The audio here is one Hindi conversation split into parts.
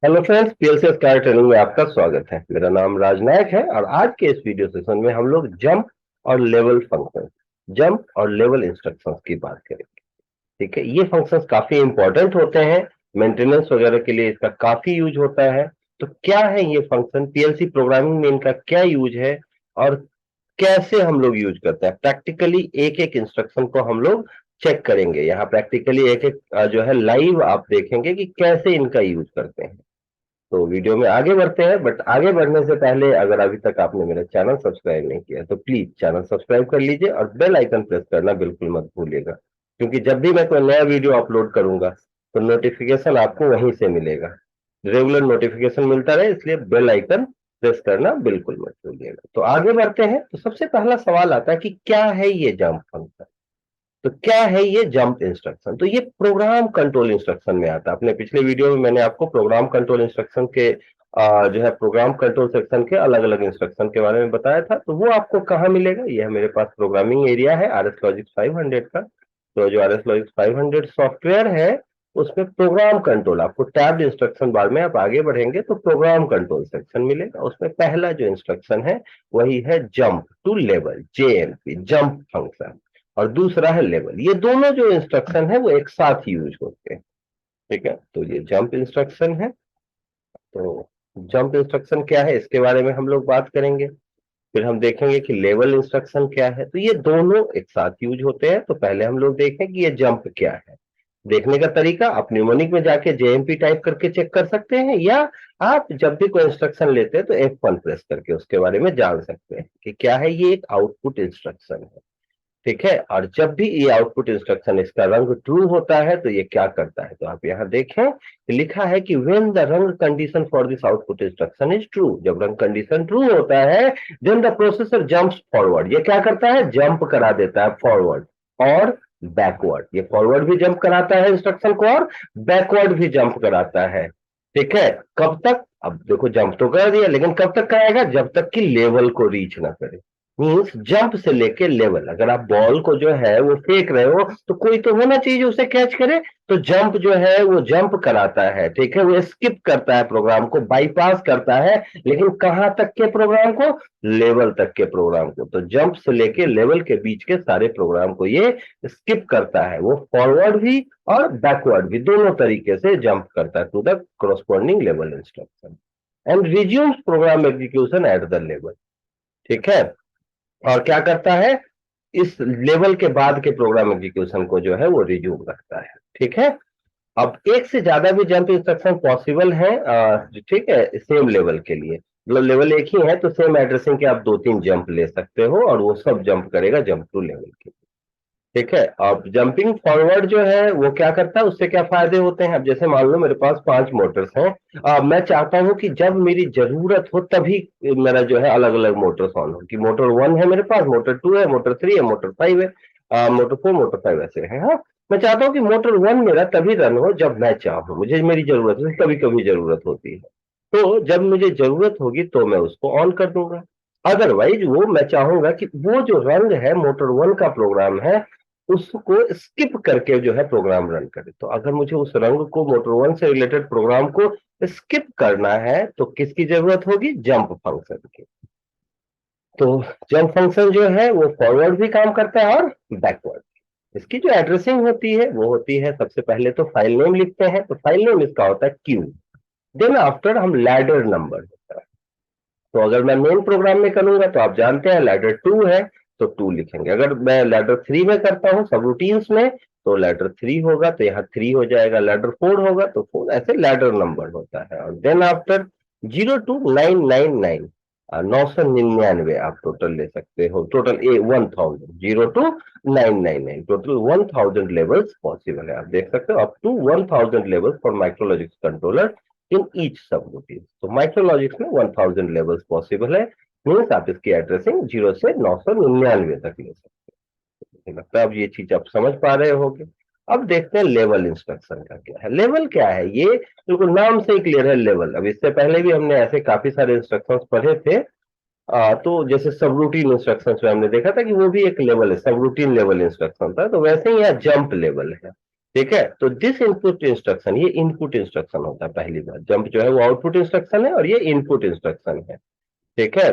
Hello friends, PLC sky training में आपका स्वागत है। मेरा नाम राजनायक है और आज के इस वीडियो सेशन में हम लोग जंप और लेवल फंक्शन, जंप और लेवल इंस्ट्रक्शंस की बात करेंगे। ठीक है, ये फंक्शंस काफी इंपॉर्टेंट होते हैं, मेंटेनेंस वगैरह के लिए इसका काफी यूज होता है। तो क्या है ये फंक्शन, पीएलसी प्रोग्रामिंग में इनका क्या यूज है और कैसे हम लोग यूज करते हैं, प्रैक्टिकली एक एक इंस्ट्रक्शन को हम लोग चेक करेंगे। यहाँ प्रैक्टिकली एक एक जो है लाइव आप देखेंगे कि कैसे इनका यूज करते हैं। तो वीडियो में आगे बढ़ते हैं, बट आगे बढ़ने से पहले अगर अभी तक आपने मेरा चैनल सब्सक्राइब नहीं किया तो प्लीज चैनल सब्सक्राइब कर लीजिए और बेल आइकन प्रेस करना बिल्कुल मत भूलिएगा, क्योंकि जब भी मैं कोई नया वीडियो अपलोड करूंगा तो नोटिफिकेशन आपको वहीं से मिलेगा। रेगुलर नोटिफिकेशन मिलता रहे, इसलिए बेल आइकन प्रेस करना बिल्कुल मत भूलिएगा। तो आगे बढ़ते हैं। तो सबसे पहला सवाल आता है कि क्या है ये जंप फंक्शन। तो क्या है ये जंप इंस्ट्रक्शन, तो ये प्रोग्राम कंट्रोल इंस्ट्रक्शन में आता है। अपने पिछले वीडियो में मैंने आपको प्रोग्राम कंट्रोल इंस्ट्रक्शन के जो है प्रोग्राम कंट्रोल सेक्शन के अलग अलग इंस्ट्रक्शन के बारे में बताया था। तो वो आपको कहाँ मिलेगा, ये मेरे पास प्रोग्रामिंग एरिया है आर एस लॉजिक्स 500 का। तो जो आर एस लॉजिक्स 500 सॉफ्टवेयर है उसमें प्रोग्राम कंट्रोल आपको टैब्ड इंस्ट्रक्शन बार में आप आगे बढ़ेंगे तो प्रोग्राम कंट्रोल सेक्शन मिलेगा। उसमें पहला जो इंस्ट्रक्शन है वही है जंप टू लेवल, जेएमपी, जंप फंक्शन। और दूसरा है लेवल। ये दोनों जो इंस्ट्रक्शन है वो एक साथ यूज होते हैं। ठीक है, तो ये जंप इंस्ट्रक्शन है। तो जंप इंस्ट्रक्शन क्या है इसके बारे में हम लोग बात करेंगे। फिर हम देखेंगे कि लेवल इंस्ट्रक्शन क्या है। तो ये दोनों एक साथ यूज होते हैं। तो पहले हम लोग देखें कि ये जंप क्या है। देखने का तरीका, आप न्यूमोनिक में जाके जेएमपी टाइप करके चेक कर सकते हैं, या आप जब भी कोई इंस्ट्रक्शन लेते हैं तो F1 प्रेस करके उसके बारे में जान सकते हैं कि क्या है। ये एक आउटपुट इंस्ट्रक्शन है। ठीक है, और जब भी ये आउटपुट इंस्ट्रक्शन इसका रंग ट्रू होता है तो ये क्या करता है, तो आप यहां देखें कि लिखा है कि when the rung condition for this output instruction is true. जब रंग कंडीशन ट्रू होता है then the processor jumps forward. ये क्या करता है, जंप करा देता है फॉरवर्ड और बैकवर्ड। ये फॉरवर्ड भी जंप कराता है इंस्ट्रक्शन को और बैकवर्ड भी जंप कराता है। ठीक है, कब तक, अब देखो जंप तो कर दिया लेकिन कब तक कराएगा, जब तक कि लेवल को रीच ना करे। मीन्स जंप से लेके लेवल, अगर आप बॉल को जो है वो फेंक रहे हो तो कोई तो होना चाहिए जो उसे कैच करे। तो जंप जो है वो जंप कराता है। ठीक है, वो स्किप करता है, प्रोग्राम को बाईपास करता है, लेकिन कहां तक के प्रोग्राम को, लेवल तक के प्रोग्राम को। तो जंप से लेके लेवल के बीच के सारे प्रोग्राम को ये स्किप करता है। वो फॉरवर्ड भी और बैकवर्ड भी दोनों तरीके से जंप करता है to the corresponding level instruction and resumes program execution at the level. ठीक है, और क्या करता है, इस लेवल के बाद के प्रोग्राम एग्जीक्यूशन को जो है वो रिज्यूम रखता है। ठीक है, अब एक से ज्यादा भी जंप इंस्ट्रक्शन पॉसिबल है। ठीक है, सेम लेवल के लिए, मतलब लेवल एक ही है तो सेम एड्रेसिंग के आप दो तीन जंप ले सकते हो और वो सब जंप करेगा जंप टू लेवल के। ठीक है, अब जंपिंग फॉरवर्ड जो है वो क्या करता है, उससे क्या फायदे होते हैं। अब जैसे मान लो मेरे पास 5 मोटर्स हैं, मैं चाहता हूं कि जब मेरी जरूरत हो तभी मेरा जो है अलग अलग मोटर्स ऑन हो, कि मोटर 1 है मेरे पास, मोटर 2 है, मोटर 3 है, मोटर 5 है, मोटर 4, मोटर 5 ऐसे है। हाँ, मैं चाहता हूँ कि मोटर 1 मेरा तभी रन हो जब मैं चाहूँ, मुझे मेरी जरूरत है, कभी कभी जरूरत होती है। तो जब मुझे जरूरत होगी तो मैं उसको ऑन कर दूंगा। अदरवाइज वो मैं चाहूंगा कि वो जो रंग है मोटर 1 का प्रोग्राम है उसको स्किप करके जो है प्रोग्राम रन करे। तो अगर मुझे उस रंग को मोटर 1 से रिलेटेड प्रोग्राम को स्किप करना है तो किसकी जरूरत होगी, जंप फंक्शन की। तो जंप फंक्शन जो है वो फॉरवर्ड भी काम करता है और बैकवर्ड। इसकी जो एड्रेसिंग होती है वो होती है, सबसे पहले तो फाइल नेम लिखते हैं, तो फाइल नेम इसका होता है क्यू। देन आफ्टर हम लैडर नंबर, तो अगर मैं मेन प्रोग्राम में करूंगा तो आप जानते हैं लैडर 2 है तो 2 लिखेंगे। अगर मैं लैडर 3 में करता हूं सब रूटीन्स में तो लैडर 3 होगा तो यहाँ 3 हो जाएगा, लैडर 4 होगा तो 4, ऐसे लैडर नंबर होता है। और देन आफ्टर 0 टू 999, 999 आप टोटल ले सकते हो, total 1000, 0 to 999, total 1000 levels possible है। आप देख सकते हो up to 1000 levels for MicroLogix controller in each subroutine. तो माइक्रोलॉजिक्स में 1000 लेवल्स पॉसिबल है। मीन्स आप इसकी एड्रेसिंग 0 से 999 तक ले सकते हैं। मुझे लगता है अब ये चीज आप समझ पा रहे होंगे। अब देखते हैं लेवल इंस्ट्रक्शन का क्या है। लेवल क्या है, ये बिल्कुल नाम से ही क्लियर है, लेवल। अब इससे पहले भी हमने ऐसे काफी सारे इंस्ट्रक्शंस पढ़े थे। तो जैसे सब रूटीन इंस्ट्रक्शंस में हमने देखा था कि वो भी एक लेवल है, सब रूटीन लेवल इंस्ट्रक्शन था, तो वैसे ही यहाँ जंप लेवल है। ठीक है, तो दिस इनपुट इंस्ट्रक्शन, ये इनपुट इंस्ट्रक्शन होता है पहली बात। जंप जो है वो आउटपुट इंस्ट्रक्शन है और ये इनपुट इंस्ट्रक्शन है। ठीक है,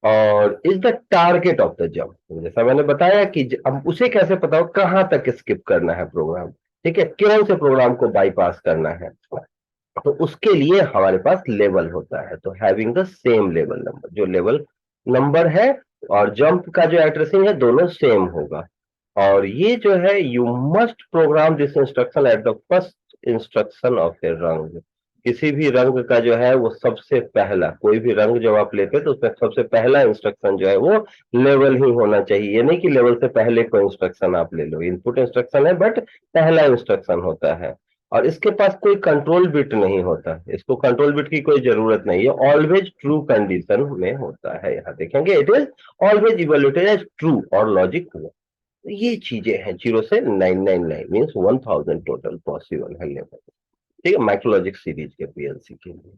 और is the target of the jump. जैसा मैंने बताया कि अब उसे कैसे पता हो कहां तक स्किप करना है प्रोग्राम, ठीक है, कौन से प्रोग्राम को बाईपास करना है, तो उसके लिए हमारे पास लेवल होता है। तो having the same level number, जो लेवल नंबर है और जंप का जो एड्रेसिंग है दोनों सेम होगा। और ये जो है, you must program this instruction at the first instruction of a rung. किसी भी रंग का जो है वो सबसे पहला, कोई भी रंग जब आप लेते हैं तो उसमें सबसे पहला इंस्ट्रक्शन जो है वो लेवल ही होना चाहिए। ये नहीं कि लेवल से पहले कोई इंस्ट्रक्शन आप ले लो, इनपुट इंस्ट्रक्शन है बट पहला इंस्ट्रक्शन होता है। और इसके पास कोई कंट्रोल बिट नहीं होता, इसको कंट्रोल बिट की कोई जरूरत नहीं है, ऑलवेज ट्रू कंडीशन में होता है। यहाँ देखेंगे it is always evaluated as true और लॉजिक ट्रू। ये चीजें हैं 0 से 999 मीन्स 1000 टोटल पॉसिबल है लेवल। ठीक है, माइक्रोलॉजिक सीरीज के पीएलसी के लिए।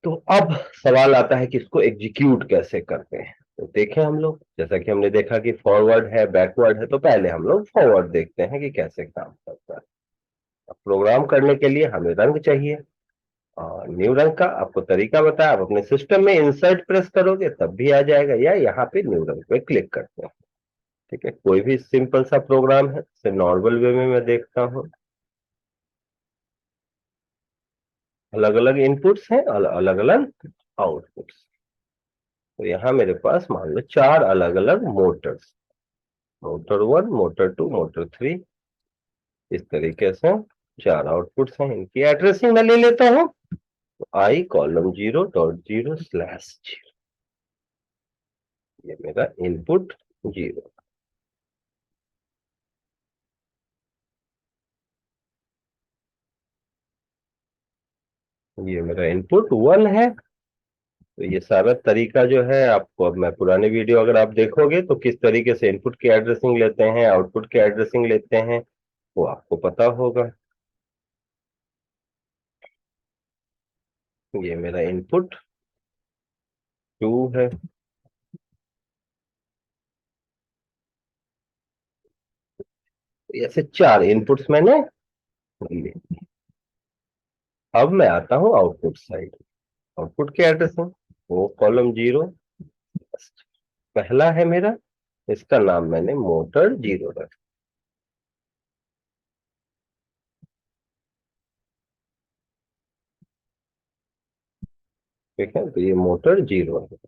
तो अब सवाल आता है कि इसको एग्जीक्यूट कैसे करते हैं। तो देखें हम लोग, जैसा कि हमने देखा कि फॉरवर्ड है बैकवर्ड है, तो पहले हम लोग फॉरवर्ड देखते हैं कि कैसे काम करता है। अब प्रोग्राम करने के लिए हमें रंग चाहिए, और न्यू रंग का आपको तरीका बताया। आप अपने सिस्टम में इंसर्ट प्रेस करोगे तब भी आ जाएगा, या यहाँ पे न्यू रंग पे क्लिक करते हैं। ठीक है, कोई भी सिंपल सा प्रोग्राम है, इसे नॉर्मल वे में मैं देखता हूँ। अलग अलग इनपुट्स हैं और अलग अलग आउटपुट्स। तो यहाँ मेरे पास मान लो 4 अलग अलग मोटर्स, मोटर 1, मोटर 2, मोटर 3, इस तरीके से 4 आउटपुट्स हैं। इनकी एड्रेसिंग मैं ले लेता हूँ, आई कॉलम 0.0/0, ये मेरा इनपुट 0, ये मेरा इनपुट 1 है। तो ये सारा तरीका जो है आपको, अब मैं पुराने वीडियो अगर आप देखोगे तो किस तरीके से इनपुट की एड्रेसिंग लेते हैं, आउटपुट की एड्रेसिंग लेते हैं, वो आपको पता होगा। ये मेरा इनपुट 2 है। तो ऐसे 4 इनपुट्स मैंने लिए। अब मैं आता हूँ आउटपुट साइड, आउटपुट की एड्रेसिंग, वो कॉलम 0 पहला है मेरा, इसका नाम मैंने मोटर 0 रखा। ठीक है, तो ये मोटर 0 है।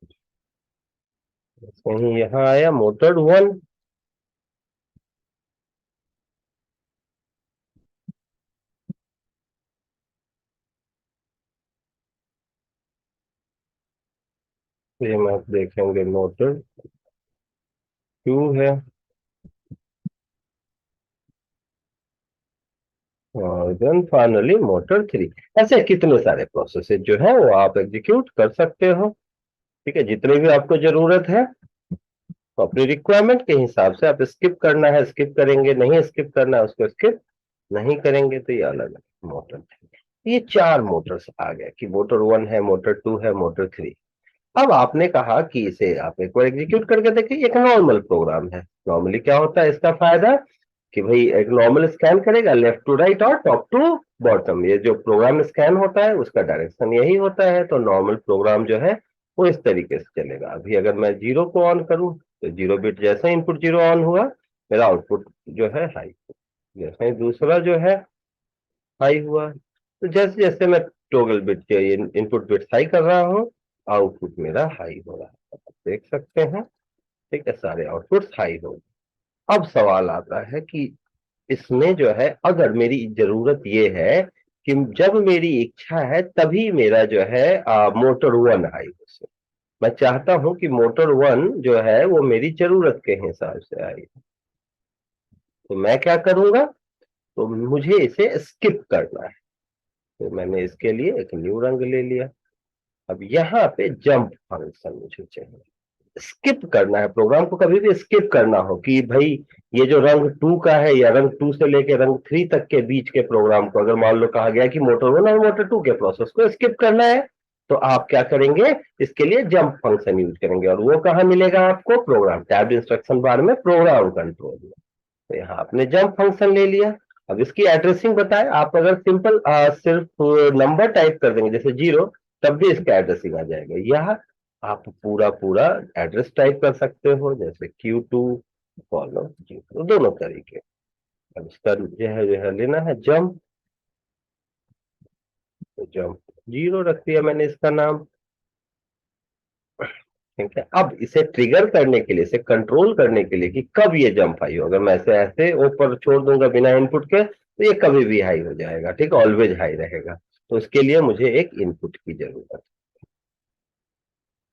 वहीं यहाँ आया मोटर 1, ये मैं देखेंगे मोटर 2 है। और देन फाइनली मोटर 3। ऐसे कितने सारे प्रोसेसेस जो है वो आप एग्जीक्यूट कर सकते हो। ठीक है, जितने भी आपको जरूरत है, तो अपनी रिक्वायरमेंट के हिसाब से आप स्किप करना है स्किप करेंगे, नहीं स्किप करना है उसको स्किप नहीं करेंगे। तो ये अलग है मोटर। ये 4 मोटर्स आ गए कि मोटर 1 है, मोटर 2 है, मोटर 3। अब आपने कहा कि इसे आप एक बार एग्जीक्यूट करके देखिए, एक नॉर्मल प्रोग्राम है। नॉर्मली क्या होता है इसका फायदा, कि भाई एक नॉर्मल स्कैन करेगा लेफ्ट टू राइट और टॉप टू बॉटम। ये जो प्रोग्राम स्कैन होता है उसका डायरेक्शन यही होता है। तो नॉर्मल प्रोग्राम जो है वो इस तरीके से चलेगा। अभी अगर मैं 0 को ऑन करूं तो 0 बिट जैसे इनपुट 0 ऑन हुआ, मेरा आउटपुट जो है हाई, जैसे ही दूसरा जो है हाई हुआ, तो जैसे जैसे मैं toggle bit input bit high कर रहा हूँ, आउटपुट मेरा हाई हो रहा है। आप देख सकते हैं, ठीक है, सारे आउटपुट हाई हो गए। अब सवाल आता है कि इसमें जो है, अगर मेरी जरूरत ये है कि जब मेरी इच्छा है तभी मेरा जो है मोटर 1 हाई हो, मैं चाहता हूं कि मोटर 1 जो है वो मेरी जरूरत के हिसाब से आई, तो मैं क्या करूंगा, तो मुझे इसे स्किप करना है। तो मैंने इसके लिए एक न्यू रंग ले लिया। अब यहाँ पे जंप फंक्शन मुझे चाहिए, स्किप करना है प्रोग्राम को। कभी भी स्किप करना हो कि भाई ये जो रंग 2 का है या रंग 2 से लेके रंग 3 तक के बीच के प्रोग्राम को, अगर मान लो कहा गया कि मोटर 1 और मोटर 2 के प्रोसेस को स्किप करना है, तो आप क्या करेंगे, इसके लिए जंप फंक्शन यूज करेंगे। और वो कहाँ मिलेगा आपको, प्रोग्राम टैब्ड इंस्ट्रक्शन बार में प्रोग्राम कंट्रोल में। तो यहाँ आपने जंप फंक्शन ले लिया। अब इसकी एड्रेसिंग बताए, आप अगर सिंपल सिर्फ नंबर टाइप कर देंगे जैसे 0, तब भी इसका एड्रेसिंग आ जाएगा। यह आप पूरा पूरा एड्रेस टाइप कर सकते हो, जैसे Q2 फॉलो 0, दोनों तरीके। अब इसका जो है लेना है जंप, तो जंप 0 रख दिया मैंने इसका नाम। ठीक है, अब इसे ट्रिगर करने के लिए, इसे कंट्रोल करने के लिए कि कब ये जंप हाई हो, अगर मैं ऐसे ऐसे ऊपर छोड़ दूंगा बिना इनपुट के तो ये कभी भी हाई हो जाएगा, ठीक है, ऑलवेज हाई रहेगा। तो इसके लिए मुझे एक इनपुट की जरूरत है,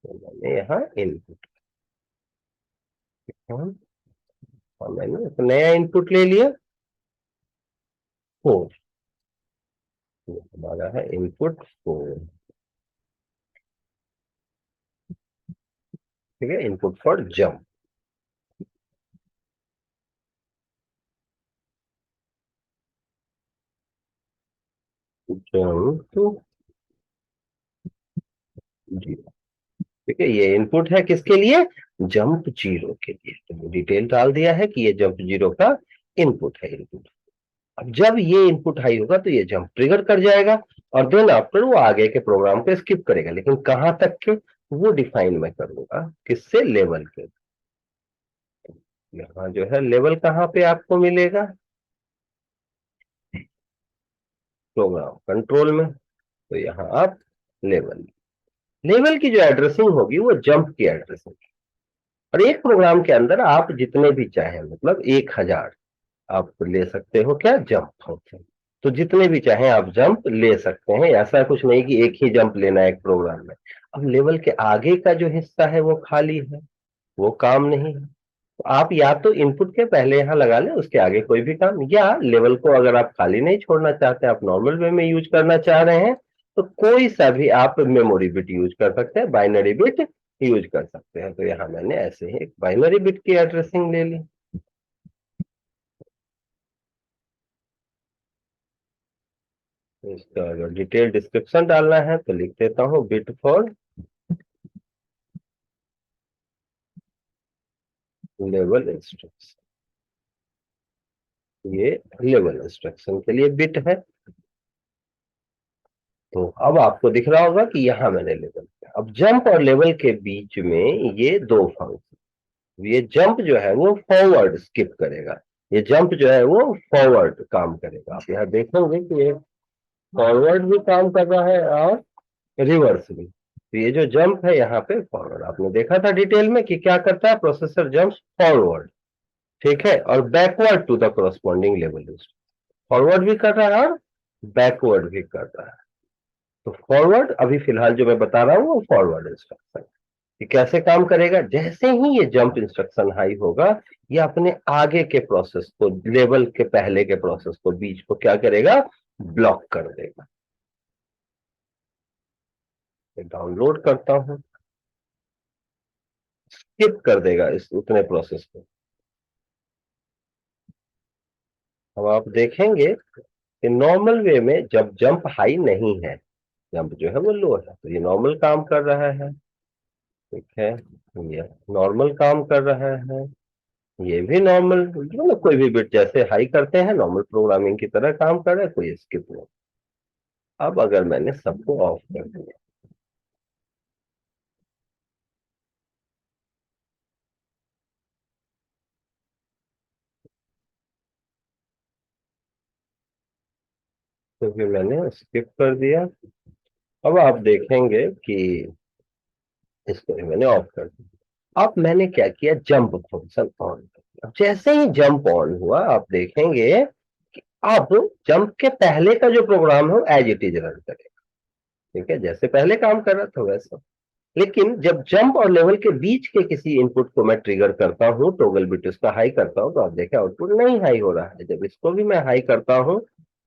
तो मैंने यहाँ इनपुट, और मैंने एक नया इनपुट ले लिया 4, हमारा है इनपुट 4। ठीक है, इनपुट फॉर जंप। जंप 0। ठीक है, ये इनपुट है किसके लिए, जंप 0 के लिए। तो डिटेल डाल दिया है कि ये जंप 0 का इनपुट है, इनपुट। अब जब ये इनपुट हाई होगा तो ये जंप ट्रिगर कर जाएगा, और देन आफ्टर वो आगे के प्रोग्राम को स्किप करेगा, लेकिन कहां तक के वो डिफाइन मैं करूंगा किससे, लेवल के। यहाँ जो है लेवल कहाँ पे आपको मिलेगा, प्रोग्राम कंट्रोल में। तो यहाँ आप लेवल, लेवल की जो एड्रेसिंग होगी वो जंप की एड्रेसिंग, और एक प्रोग्राम के अंदर आप जितने भी चाहें, मतलब 1000 आप ले सकते हो क्या, जंप फंक्शन। तो जितने भी चाहें आप जंप ले सकते हैं, ऐसा कुछ नहीं कि एक ही जंप लेना है एक प्रोग्राम में। अब लेवल के आगे का जो हिस्सा है वो खाली है, वो काम नहीं है। तो आप या तो इनपुट के पहले यहाँ लगा लें, उसके आगे कोई भी काम, या लेवल को अगर आप खाली नहीं छोड़ना चाहते, आप नॉर्मल वे में यूज करना चाह रहे हैं, तो कोई सा भी आप मेमोरी बिट यूज कर सकते हैं, बाइनरी बिट यूज कर सकते हैं। तो यहाँ मैंने ऐसे ही एक बाइनरी बिट की एड्रेसिंग ले ली। इसका अगर डिटेल डिस्क्रिप्शन डालना है तो लिख देता हूँ बिट फॉर लेवल इंस्ट्रक्शन। ये लेवल इंस्ट्रक्शन के लिए बिट है। तो अब आपको दिख रहा होगा कि यहां मैंने लेवल किया। अब जंप और लेवल के बीच में ये दो फंक्शन, ये जंप जो है वो फॉरवर्ड स्किप करेगा, ये जंप जो है वो फॉरवर्ड काम करेगा। आप यहाँ देखेंगे कि ये फॉरवर्ड भी काम कर रहा है और रिवर्स भी। तो ये जो जंप है यहाँ पे फॉरवर्ड, आपने देखा था डिटेल में कि क्या करता है, प्रोसेसर जंप फॉरवर्ड, ठीक है, और बैकवर्ड टू द कोरस्पॉन्डिंग लेवल। फॉरवर्ड भी कर रहा है और बैकवर्ड भी कर रहा है। तो फॉरवर्ड अभी फिलहाल जो मैं बता रहा हूं वो फॉरवर्ड इंस्ट्रक्शन, ये कैसे काम करेगा, जैसे ही ये जंप इंस्ट्रक्शन हाई होगा, ये अपने आगे के प्रोसेस को, लेवल के पहले के प्रोसेस को, बीच को क्या करेगा, ब्लॉक कर देगा। डाउनलोड करता हूं, स्किप कर देगा इस उतने प्रोसेस को। अब आप देखेंगे कि नॉर्मल वे में जब जंप हाई नहीं है, जंप जो है वो लो है, तो ये नॉर्मल काम कर रहा है, ठीक है, ये नॉर्मल काम कर रहा है, ये भी नॉर्मल, मतलब कोई भी बिट जैसे हाई करते हैं नॉर्मल प्रोग्रामिंग की तरह काम कर रहा है, कोई स्किप नहीं। अब अगर मैंने सबको ऑफ कर दिया, तो फिर मैंने स्किप कर दिया। अब आप देखेंगे कि इसको भी मैंने ऑफ कर दिया। अब मैंने क्या किया, जंप फंक्शन ऑन कर दिया। अब जैसे ही जंप ऑन हुआ, आप देखेंगे कि अब जंप के पहले का जो प्रोग्राम है वो एज इट इज रन करेगा, ठीक है, जैसे पहले काम कर रहा था वैसा। लेकिन जब जंप और लेवल के बीच के किसी इनपुट को मैं ट्रिगर करता हूं, टॉगल बिट उसका हाई करता हूं, तो आप देखें आउटपुट नहीं हाई हो रहा है। जब इसको भी मैं हाई करता हूं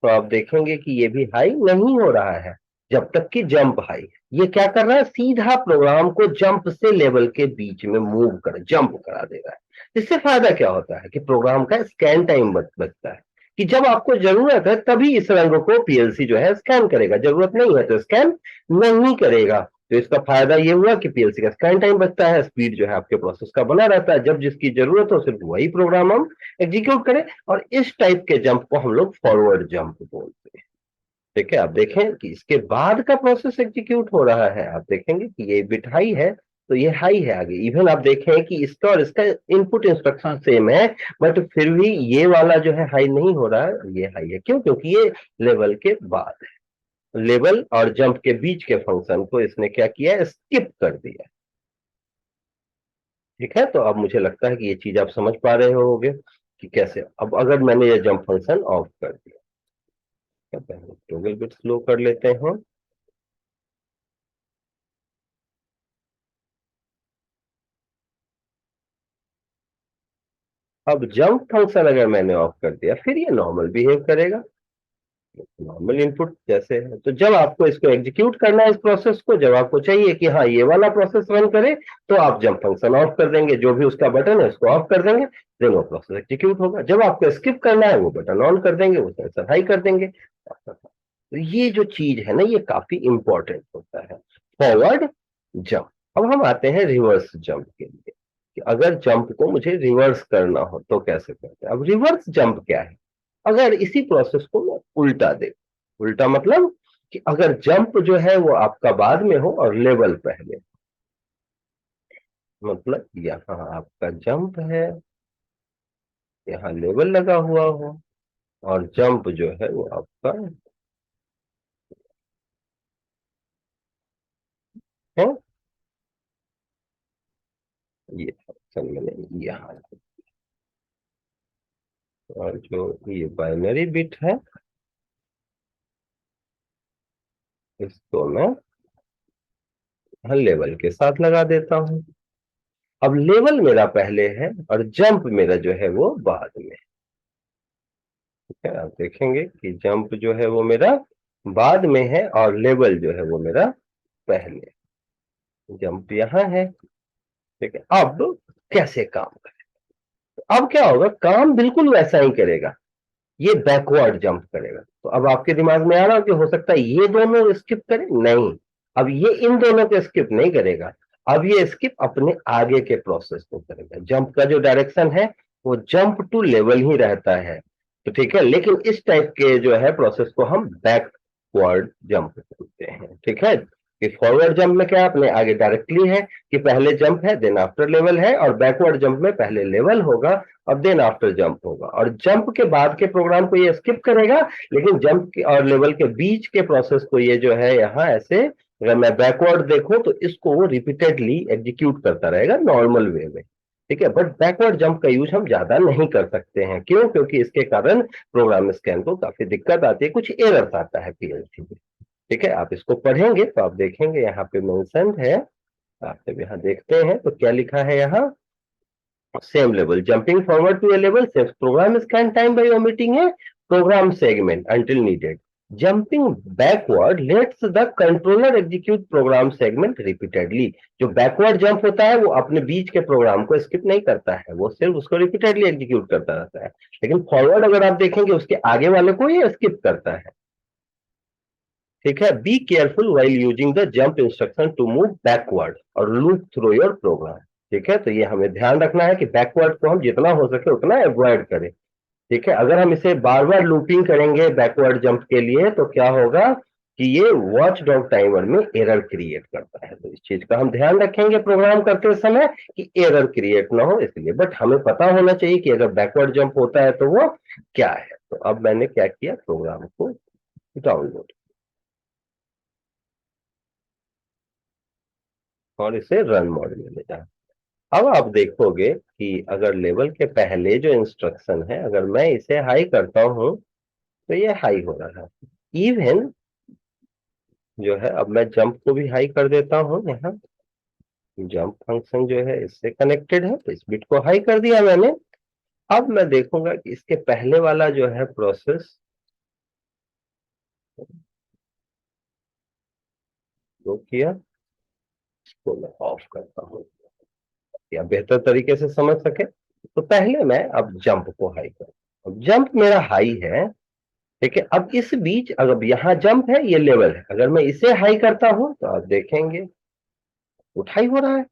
तो आप देखेंगे कि ये भी हाई नहीं हो रहा है, जब तक कि जंप हाई। ये क्या कर रहा है, सीधा प्रोग्राम को जंप से लेवल के बीच में मूव कर, जंप करा दे रहा है। इससे फायदा क्या होता है कि प्रोग्राम का स्कैन टाइम बचता है, कि जब आपको जरूरत है तभी इस रंग को पीएलसी जो है स्कैन करेगा, जरूरत नहीं है तो स्कैन नहीं करेगा। तो इसका फायदा ये हुआ कि पीएलसी का स्कैन टाइम बचता है, स्पीड जो है आपके प्रोसेस का बना रहता है, जब जिसकी जरूरत हो सिर्फ वही प्रोग्राम हम एग्जीक्यूट करें। और इस टाइप के जंप को हम लोग फॉरवर्ड जंप बोलते हैं। ठीक है, आप देखें कि इसके बाद का प्रोसेस एग्जीक्यूट हो रहा है, आप देखेंगे कि ये बिट हाई है तो ये हाई है आगे। इवन आप देखें कि इसका और इसका इनपुट इंस्ट्रक्शन सेम है, बट फिर भी ये वाला जो है हाई नहीं हो रहा है, ये हाई है। क्यों? क्योंकि ये लेवल के बाद है। लेवल और जंप के बीच के फंक्शन को इसने क्या किया, स्किप कर दिया। ठीक है, तो अब मुझे लगता है कि ये चीज आप समझ पा रहे होगे कि कैसे। अब अगर मैंने ये जंप फंक्शन ऑफ कर दिया, पहले टॉगल बिट स्लो कर लेते हैं। अब जंप फंक्शन अगर मैंने ऑफ कर दिया, फिर ये नॉर्मल बिहेव करेगा, नॉर्मल इनपुट जैसे है। तो जब आपको इसको एग्जीक्यूट करना है, इस प्रोसेस को, जब आपको चाहिए कि हाँ ये वाला प्रोसेस रन करे, तो आप जंप फंक्शन ऑफ कर देंगे, जो भी उसका बटन है उसको ऑफ कर देंगे, देन वो प्रोसेस एग्जीक्यूट होगा। जब आपको स्किप करना है, वो बटन ऑन कर देंगे, वो सेंसर हाई कर देंगे। तो ये जो चीज है ना, ये काफी इंपॉर्टेंट होता है, फॉरवर्ड जंप। अब हम आते हैं रिवर्स जंप के लिए, कि अगर जंप को मुझे रिवर्स करना हो तो कैसे करते हैं। अब रिवर्स जंप क्या है? अगर इसी प्रोसेस को मैं उल्टा दे, उल्टा मतलब कि अगर जंप जो है वो आपका बाद में हो और लेवल पहले, मतलब यहाँ आपका जंप है, यहाँ लेवल लगा हुआ हो, और जंप जो है वो आपका है ये ऑप्शन मैंने यहाँ, और जो ये बाइनरी बिट है इसको मैं लेवल के साथ लगा देता हूं। अब लेवल मेरा पहले है और जंप मेरा जो है वो बाद में। ठीक है, आप देखेंगे कि जंप जो है वो मेरा बाद में है और लेवल जो है वो मेरा पहले। जंप यहाँ है। ठीक है, अब कैसे काम करे? अब क्या होगा, काम बिल्कुल वैसा ही करेगा, ये बैकवर्ड जंप करेगा। तो अब आपके दिमाग में आ रहा हो कि हो सकता है ये दोनों स्किप करे, नहीं, अब ये इन दोनों को स्किप नहीं करेगा। अब ये स्किप अपने आगे के प्रोसेस को करेगा। जंप का जो डायरेक्शन है वो जंप टू लेवल ही रहता है। तो ठीक है, लेकिन इस टाइप के जो है प्रोसेस को हम बैकवर्ड जंप बोलते हैं। ठीक है, कि फॉरवर्ड जंप में क्या अपने आगे डायरेक्टली है, कि पहले जंप है देन आफ्टर लेवल है, और बैकवर्ड जंप में पहले लेवल होगा और देन आफ्टर जंप होगा। और जंप के बाद के प्रोग्राम को ये स्किप करेगा, लेकिन जंप और लेवल के बीच के प्रोसेस को ये जो है यहाँ ऐसे, अगर मैं बैकवर्ड देखूं तो इसको वो रिपीटेडली एग्जीक्यूट करता रहेगा नॉर्मल वे में। ठीक है, बट बैकवर्ड जंप का यूज हम ज्यादा नहीं कर सकते हैं। क्यों? क्योंकि इसके कारण प्रोग्राम स्कैन को काफी दिक्कत आती है, कुछ एरर्स आता है पीएलसी में। ठीक है, आप इसको पढ़ेंगे तो आप देखेंगे यहाँ पे मेंशन है, आप जब यहाँ देखते हैं तो क्या लिखा है यहाँ, same level jumping forward to a level saves program scan time by omitting a program segment until needed. Jumping backward lets the controller execute program segment repeatedly. जो backward jump होता है वो अपने बीच के प्रोग्राम को स्किप नहीं करता है, वो सिर्फ उसको रिपीटेडली एग्जीक्यूट करता रहता है। लेकिन फॉरवर्ड अगर आप देखेंगे उसके आगे वाले को ये स्किप करता है। ठीक है, be careful while using the jump instruction to move backward और लूप थ्रू योर प्रोग्राम। ठीक है, तो ये हमें ध्यान रखना है कि बैकवर्ड को हम जितना हो सके उतना अवॉइड करें। ठीक है, अगर हम इसे बार बार लूपिंग करेंगे बैकवर्ड जंप के लिए तो क्या होगा कि ये वॉच डॉग टाइमर में एरर क्रिएट करता है। तो इस चीज का हम ध्यान रखेंगे प्रोग्राम करते समय कि एरर क्रिएट ना हो इसलिए। बट हमें पता होना चाहिए कि अगर बैकवर्ड जंप होता है तो वो क्या है। तो अब मैंने क्या किया, प्रोग्राम को डाउनलोड और इसे रन मोड में ले जाए। अब आप देखोगे कि अगर लेवल के पहले जो इंस्ट्रक्शन है, अगर मैं इसे हाई करता हूं तो ये हाई हो रहा है। इवन जो है, अब मैं जंप को भी हाई कर देता हूं, यहाँ जंप फंक्शन जो है इससे कनेक्टेड है तो इस बिट को हाई कर दिया मैंने। अब मैं देखूंगा कि इसके पहले वाला जो है प्रोसेस जो किया, इसको मैं ऑफ करता हूं या बेहतर तरीके से समझ सके। तो पहले मैं अब जंप को हाई करूँ। अब जंप मेरा हाई है। ठीक है, अब इस बीच अगर यहाँ जंप है ये लेवल है, अगर मैं इसे हाई करता हूं तो आप देखेंगे उठाई हो रहा है।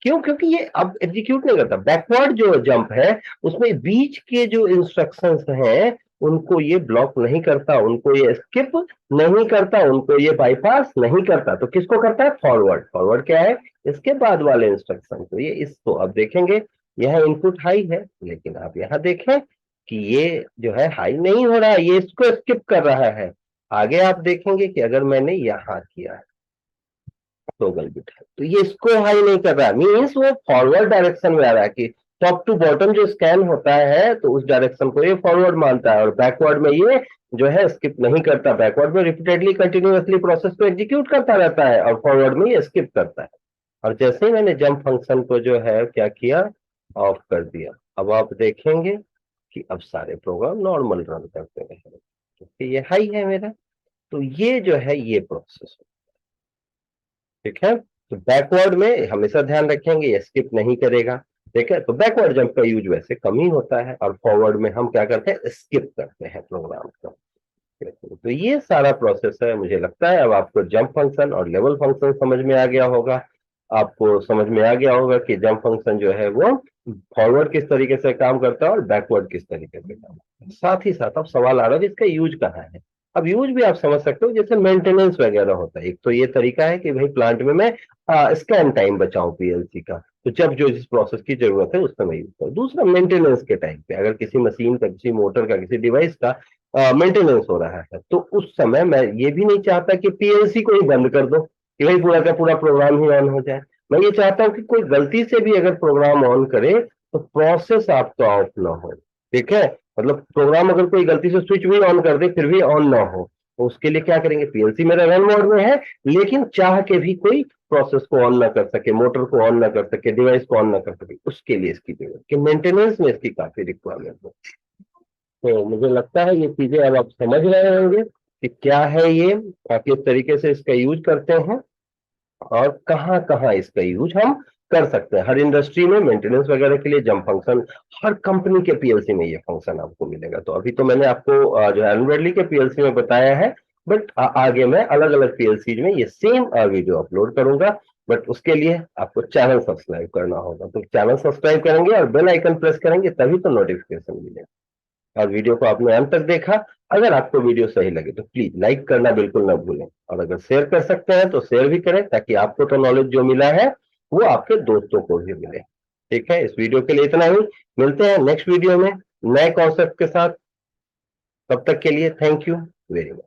क्यों? क्योंकि ये अब एग्जीक्यूट नहीं करता। बैकवर्ड जो जंप है उसमें बीच के जो इंस्ट्रक्शंस हैं उनको ये ब्लॉक नहीं करता, उनको ये स्किप नहीं करता, उनको ये बाईपास नहीं करता। तो किसको करता है? फॉरवर्ड। फॉरवर्ड क्या है? इसके बाद वाले इंस्ट्रक्शन। तो ये इसको अब देखेंगे, यह इनपुट हाई है, लेकिन आप यहां देखें कि ये जो है हाई नहीं हो रहा है, ये इसको स्किप कर रहा है। आगे आप देखेंगे कि अगर मैंने यहां किया टॉगल बिट है तो ये इसको हाई नहीं कर रहा है, मीन्स वो फॉरवर्ड डायरेक्शन में आ रहा है कि टॉप टू बॉटम जो स्कैन होता है तो उस डायरेक्शन को ये फॉरवर्ड मानता है, और बैकवर्ड में ये जो है स्किप नहीं करता। बैकवर्ड में रिपीटेडली कंटिन्यूअसली प्रोसेस को एग्जीक्यूट करता रहता है, और फॉरवर्ड में ये स्किप करता है। और जैसे ही मैंने जंप फंक्शन को जो है क्या किया, ऑफ कर दिया, अब आप देखेंगे कि अब सारे प्रोग्राम नॉर्मल रन करते हैं, क्योंकि ये हाई है मेरा। तो ये जो है ये प्रोसेस, ठीक है। तो बैकवर्ड में हमेशा ध्यान रखेंगे ये स्किप नहीं करेगा, ठीक है। तो बैकवर्ड जंप का यूज वैसे कम ही होता है, और फॉरवर्ड में हम क्या करते हैं? स्किप करते हैं प्रोग्राम को। तो ये सारा प्रोसेस है। मुझे लगता है अब आपको जंप फंक्शन और लेवल फंक्शन समझ में आ गया होगा। आपको समझ में आ गया होगा कि जंप फंक्शन जो है वो फॉरवर्ड किस तरीके से काम करता है और बैकवर्ड किस तरीके से काम करता है। साथ ही साथ अब सवाल आ रहा है इसका यूज कहाँ है। अब यूज भी आप समझ सकते हो, जैसे मेंटेनेंस वगैरह होता है। एक तो ये तरीका है कि भाई प्लांट में मैं स्कैन टाइम बचाऊं पीएलसी का, तो जब जो जिस प्रोसेस की जरूरत है उस समय यूज करूं। दूसरा, मेंटेनेंस के टाइम पे अगर किसी मशीन का, किसी मोटर का, किसी डिवाइस का मेंटेनेंस हो रहा है, तो उस समय मैं ये भी नहीं चाहता कि पीएलसी को ही बंद कर दो कि भाई पूरा का पूरा प्रोग्राम ही ऑन हो जाए। मैं ये चाहता हूं कि कोई गलती से भी अगर प्रोग्राम ऑन करे तो प्रोसेस आपका ऑफ ना हो, ठीक है। मतलब प्रोग्राम अगर कोई गलती से स्विच भी ऑन कर दे फिर भी ऑन ना हो, तो उसके लिए क्या करेंगे? पीएलसी मेरा रन मोड में है, लेकिन चाह के भी कोई प्रोसेस को ऑन ना कर सके, मोटर को ऑन ना कर सके, डिवाइस को ऑन ना कर सके, उसके लिए इसकी जरूरत कि मेंटेनेंस में इसकी काफी रिक्वायरमेंट हो। तो मुझे लगता है ये चीजें अब आप समझ रहे होंगे कि क्या है ये, किस तरीके से इसका यूज करते हैं, और कहाँ कहाँ इसका यूज हम कर सकते हैं। हर इंडस्ट्री में मेंटेनेंस वगैरह के लिए जंप फंक्शन, हर कंपनी के पीएलसी में ये फंक्शन आपको मिलेगा। तो अभी तो मैंने आपको जो है एल्यून के पीएलसी में बताया है, बट आगे मैं अलग अलग पीएलसी में ये सेम वीडियो अपलोड करूंगा। बट उसके लिए आपको चैनल सब्सक्राइब करना होगा, तो चैनल सब्सक्राइब करेंगे और बेल आइकन प्रेस करेंगे तभी तो नोटिफिकेशन मिलेगा। और वीडियो को आपने अंत तक देखा। अगर आपको वीडियो सही लगे तो प्लीज लाइक करना बिल्कुल ना भूलें, और अगर शेयर कर सकते हैं तो शेयर भी करें, ताकि आपको तो नॉलेज जो मिला है वो आपके दोस्तों को भी मिले। ठीक है, इस वीडियो के लिए इतना ही। मिलते हैं नेक्स्ट वीडियो में नए कॉन्सेप्ट के साथ। तब तक के लिए थैंक यू वेरी मच।